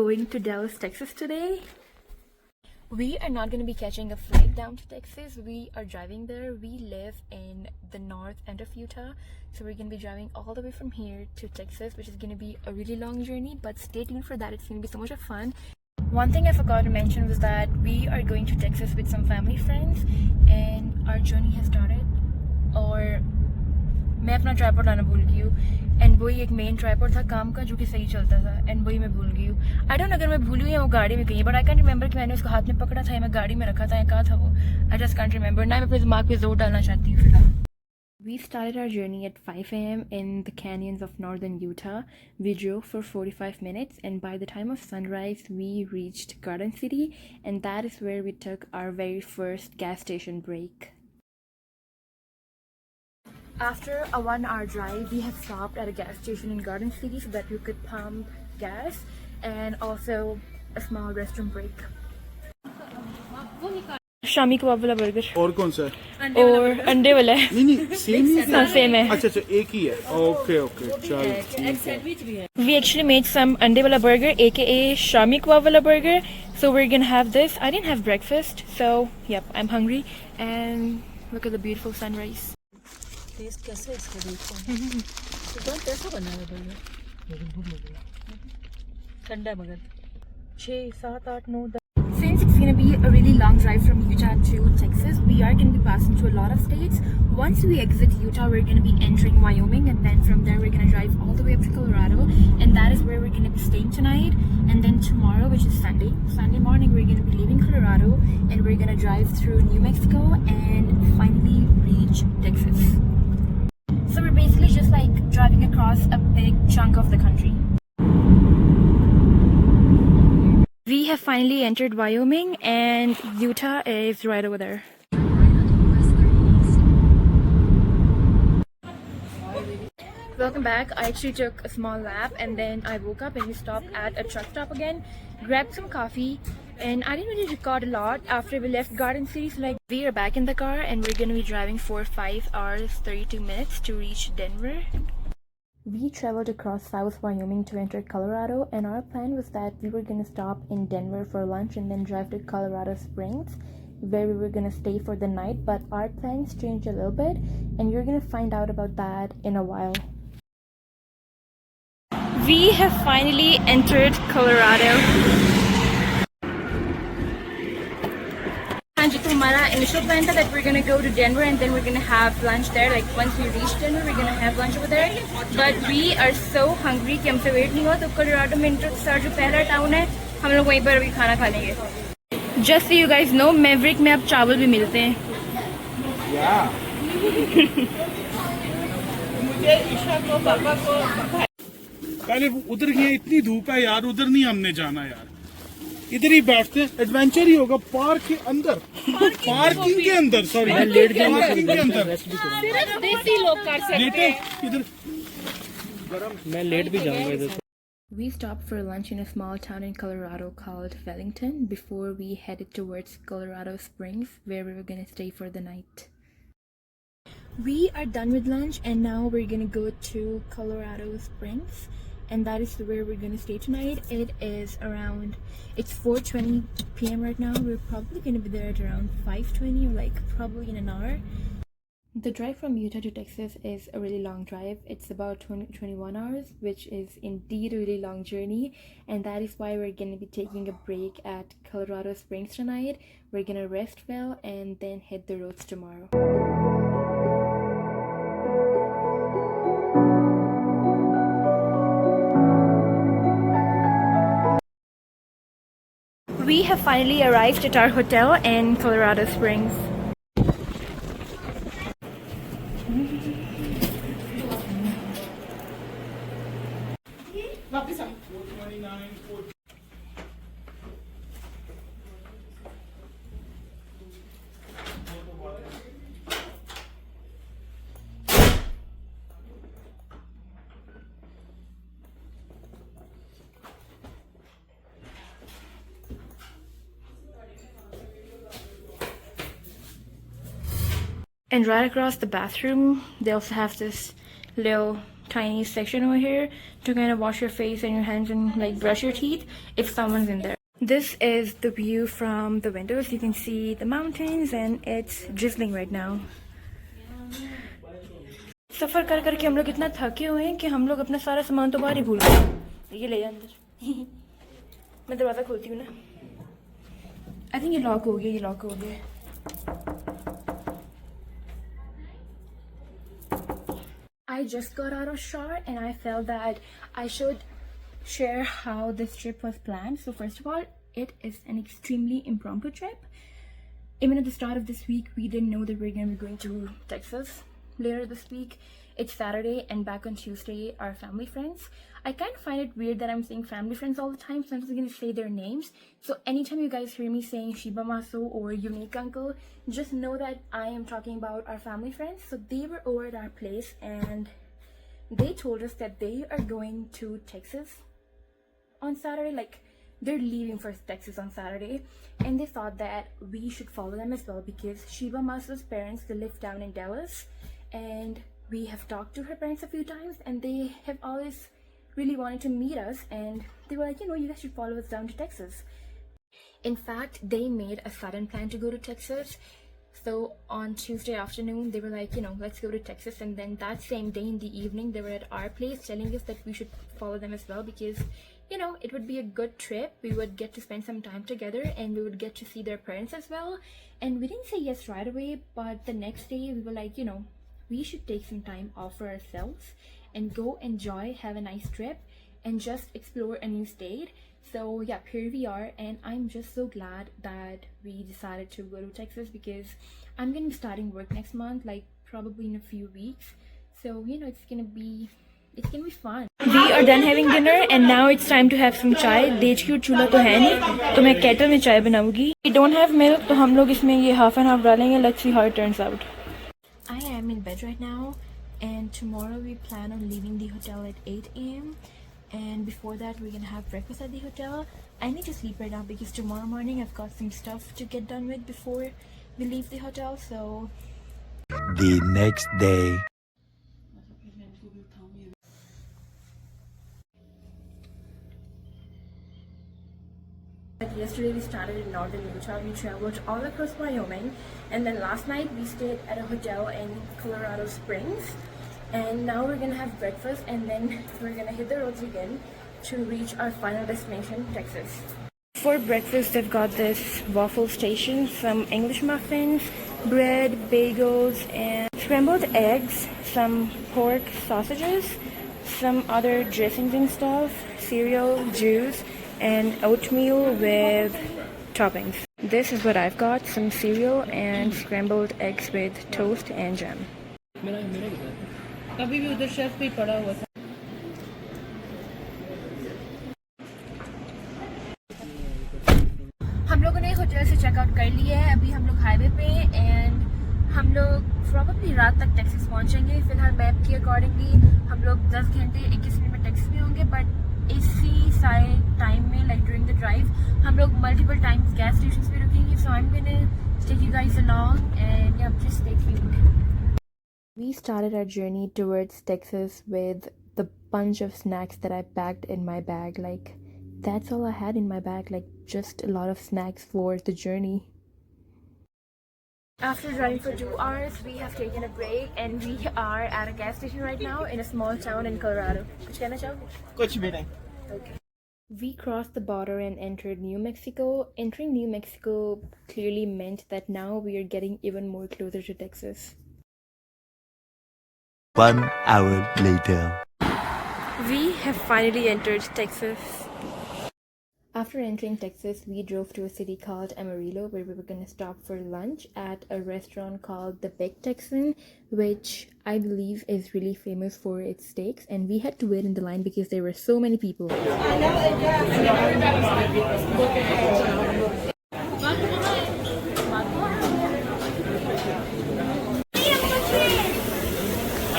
going to Dallas, Texas today. We are not going to be catching a flight down to Texas. We are driving there. We live in the north end of Utah, so we're going to be driving all the way from here to Texas, which is going to be a really long journey, but stay tuned for that. It's going to be so much of fun. One thing I forgot to mention was that we are going to Texas with some family friends and our journey has started. और मैं अपना tripod लाना भूल गई हूँ and वही एक main tripod था काम का जो कि सही चलता था एंड वही मैं भूल गई हूँ. आई डोंट नो अगर मैं भूली हूँ या वो गाड़ी में गई है, बट आई कैंट रिमेंबर कि मैंने उसको हाथ में पकड़ा था या मैं गाड़ी में रखा था या कहाँ था वो. आई जस्ट कैंट रिमेंबर ना. मैं अपने दिमाग पे जोर डालना चाहती हूँ फिलहाल. We started our journey at 5 a.m. in the canyons of northern Utah. We drove for 45 minutes and by the time of sunrise we reached Garden City, and that is where we took our very first gas station break. After a 1-hour drive, we have stopped at a gas station in Garden City so that we could pump gas and also a small restroom break. Shami kebab वाला burger. और कौन सा है? और अंडे वाला है. नहीं सेम ही है. सेम है. अच्छा एक ही है. ओके चल. We actually made some अंडे वाला burger, aka शामी कबाब वाला burger. So we're gonna have this. I didn't have breakfast, so yep, I'm hungry. And look at the beautiful sunrise. Taste कैसे इसका देखो. तो कैसा बना है बर्गर? ठंडा मगर 6 7 8 9 10. Since it's going to be a really long drive from Utah to Texas, we are going to be passing through a lot of states. Once we exit Utah, we're going to be entering Wyoming, and then from there we're going to drive all the way up to Colorado, and that is where we're going to be staying tonight. And then tomorrow, which is Sunday morning, we're going to be leaving Colorado and we're going to drive through New Mexico and finally reach Texas. So we're basically just like driving across a big chunk of the country. We have finally entered Wyoming and Utah is right over there. Welcome back. I actually took a small nap and then I woke up and we stopped at a truck stop again, grabbed some coffee, and I didn't really record a lot after we left Garden City. So like we are back in the car and we're going to be driving for 5 hours 32 minutes to reach Denver. We traveled across South Wyoming to enter Colorado, and our plan was that we were going to stop in Denver for lunch and then drive to Colorado Springs, where we were going to stay for the night. But our plans changed a little bit, and you're going to find out about that in a while. We have finally entered Colorado. So our initial plan was that we're going to go to Denver and then we're going to have lunch there. Like once we reach Denver, we're going to have lunch over there. But we are so hungry कि हमसे wait नहीं हुआ. तो Colorado में जो पहला town है, हम लोग वहीं पर अभी खाना खा लेंगे. Just so you guys know, Maverick में अब चावल भी मिलते हैं. मुझे ईशा को पापा को पहले उधर गए. इतनी धूप है यार, उधर नहीं हमने जाना यार. इधर ही बैठते, एडवेंचर ही होगा. पार्क के अंदर, पार्किंग के अंदर, सॉरी पार्किंग के अंदर सिर्फ देसी लोग कर सकते हैं. इधर मैं लेट भी जाऊंगा इधर. We stopped for lunch in a small town in Colorado called Wellington before we headed towards Colorado Springs, where we were going to stay for the night. We are done with lunch and now we're going to go to Colorado Springs, and that is where we're going to stay tonight. It is around, it's 4:20 p.m. right now. We're probably going to be there at around 5:20 or like probably in an hour. The drive from Utah to Texas is a really long drive. It's about 21 hours, which is indeed a really long journey, and that is why we're going to be taking a break at Colorado Springs tonight. We're going to rest well and then hit the roads tomorrow. We have finally arrived at our hotel in Colorado Springs. And right across the bathroom, they also have this little tiny section over here to kind of wash your face and your hands and like brush your teeth if someone's in there. This is the view from the windows. You can see the mountains and it's drizzling right now. सफ़र कर करके हम लोग इतना थके हुए हैं कि हम लोग अपना सारा सामान तो बाहर ही भूल गए. ये ले जा अंदर. मैं दरवाज़ा खोलती हूँ ना. I think ये लॉक हो गया. ये लॉक हो गया. I just got out of shower and I felt that I should share how this trip was planned. So first of all, it is an extremely impromptu trip. Even at the start of this week, we didn't know that we were going to be going to Texas. Later this week, it's Saturday, and back on Tuesday, our family friends. I kind of find it weird that I'm saying family friends all the time, so I'm just going to say their names. So anytime you guys hear me saying Shiba Maso or Unique Uncle, just know that I am talking about our family friends. So they were over at our place, and they told us that they are going to Texas on Saturday. Like, they're leaving for Texas on Saturday, and they thought that we should follow them as well because Shiba Maso's parents, they live down in Dallas, and we have talked to her parents a few times, and they have always really wanted to meet us, and they were like, you know, you guys should follow us down to Texas. In fact, they made a sudden plan to go to Texas. So on Tuesday afternoon, they were like, you know, let's go to Texas. And then that same day in the evening, they were at our place telling us that we should follow them as well because, you know, it would be a good trip. We would get to spend some time together and we would get to see their parents as well. And we didn't say yes right away, but the next day we were like, you know, we should take some time off for ourselves and go enjoy, have a nice trip, and just explore a new state. So yeah, here we are, and I'm just so glad that we decided to go to Texas because I'm gonna be starting work next month, like probably in a few weeks. So you know, it's gonna be fun. We are done having dinner and now it's time to have some chai. देज की चूल्हा तो है नहीं, तो मैं kettle में चाय बनाऊंगी. We don't have milk, तो हम लोग इसमें ये half and half डालेंगे. Let's see how it turns out. I am in bed right now, and tomorrow we plan on leaving the hotel at 8 a.m. and before that we're gonna have breakfast at the hotel. I need to sleep right now because tomorrow morning I've got some stuff to get done with before we leave the hotel. So the next day. Yesterday we started in northern Utah. We traveled all across Wyoming, and then last night we stayed at a hotel in Colorado Springs, and now we're gonna have breakfast and then we're gonna hit the roads again to reach our final destination, Texas. For breakfast they've got this waffle station, some English muffins, bread, bagels, and scrambled eggs, some pork sausages, some other dressings and stuff, cereal, juice, and oatmeal with toppings. This is what I've got, some cereal and scrambled eggs with toast and jam. अभी भी उधर chef भी पड़ा हुआ था. हम लोगों ने होटल से चेकआउट कर लिया है. अभी हम लोग हाईवे पे एंड हम लोग प्रॉब्ली रात तक टेक्सास पहुंचेंगे. फिलहाल मैप के अकॉर्डिंगली हम लोग 10 घंटे 21 मिनट में टेक्सास में होंगे, बट इसी सारे टाइम में लाइक ड्यूरिंग द ड्राइव हम लोग मल्टीपल टाइम्स गैस स्टेशंस पे रुकेंगे. So I am gonna take you guys along and yeah just stay tuned. We started our journey towards Texas with the bunch of snacks that I packed in my bag. Like, that's all I had in my bag, like just a lot of snacks for the journey. After driving for 2 hours, we have taken a break and we are at a gas station right now in a small town in Colorado. Kuch kehna chahoge? कुछ भी नहीं. Okay. We crossed the border and entered New Mexico. Entering New Mexico clearly meant that now we are getting even more closer to Texas. 1 hour later. We have finally entered Texas. After entering Texas, we drove to a city called Amarillo, where we were going to stop for lunch at a restaurant called the Big Texan, which I believe is really famous for its steaks. And we had to wait in the line because there were so many people.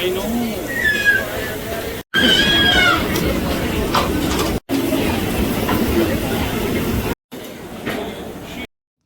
I know.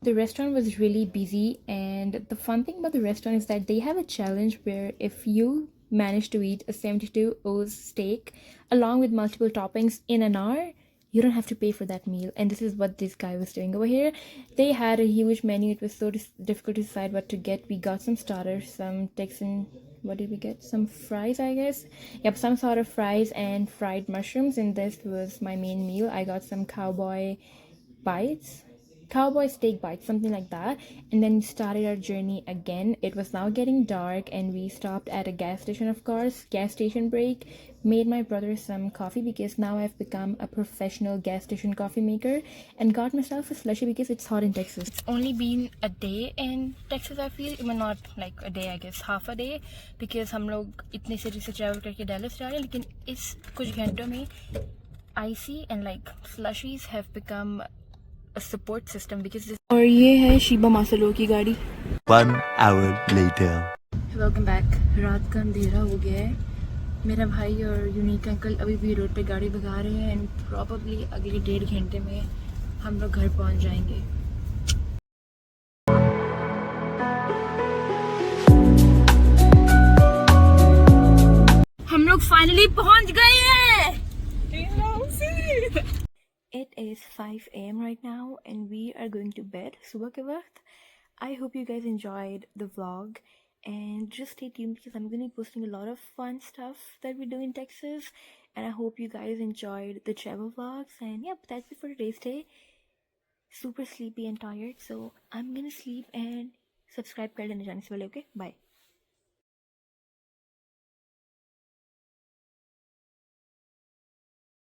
The restaurant was really busy, and the fun thing about the restaurant is that they have a challenge where if you managed to eat a 72 oz steak along with multiple toppings in an hour, you don't have to pay for that meal. And this is what this guy was doing over here. They had a huge menu. It was so difficult to decide what to get. We got some starters, some Texan, what did we get? Some fries, I guess. Yep, some sort of fries and fried mushrooms. And this was my main meal. I got some cowboy steak bites, something like that. And then we started our journey again. It was now getting dark and we stopped at a gas station, of course. Gas station break. Made my brother some coffee because now I've become a professional gas station coffee maker, and got myself a slushie because it's hot in Texas. It's only been a day in Texas, I feel. I mean, not like a day, I guess half a day, because हम लोग इतने city से travel करके Dallas जा रहे हैं, लेकिन इस कुछ घंटों में icy and like slushies have become a support system because this. और ये है शीबा मासलो की गाड़ी. 1 hour later. Welcome back. रात का अंधेरा हो गया है. मेरा भाई और यूनिक अंकल अभी भी रोड पे गाड़ी भगा रहे हैं एंड प्रॉबली अगले 1.5 घंटे में हम लोग घर पहुंच जाएंगे. हम लोग फाइनली पहुंच गए हैं. It is 5 a.m. right now and we are going to bed. सुबह के वक्त. I hope you guys enjoyed the vlog and just stay tuned because I'm going to be posting a lot of fun stuff that we do in Texas, and I hope you guys enjoyed the travel vlogs. And yep, that's it for today's day. Super sleepy and tired, so I'm gonna sleep and subscribe कर लेना जाने से पहले. Okay, bye.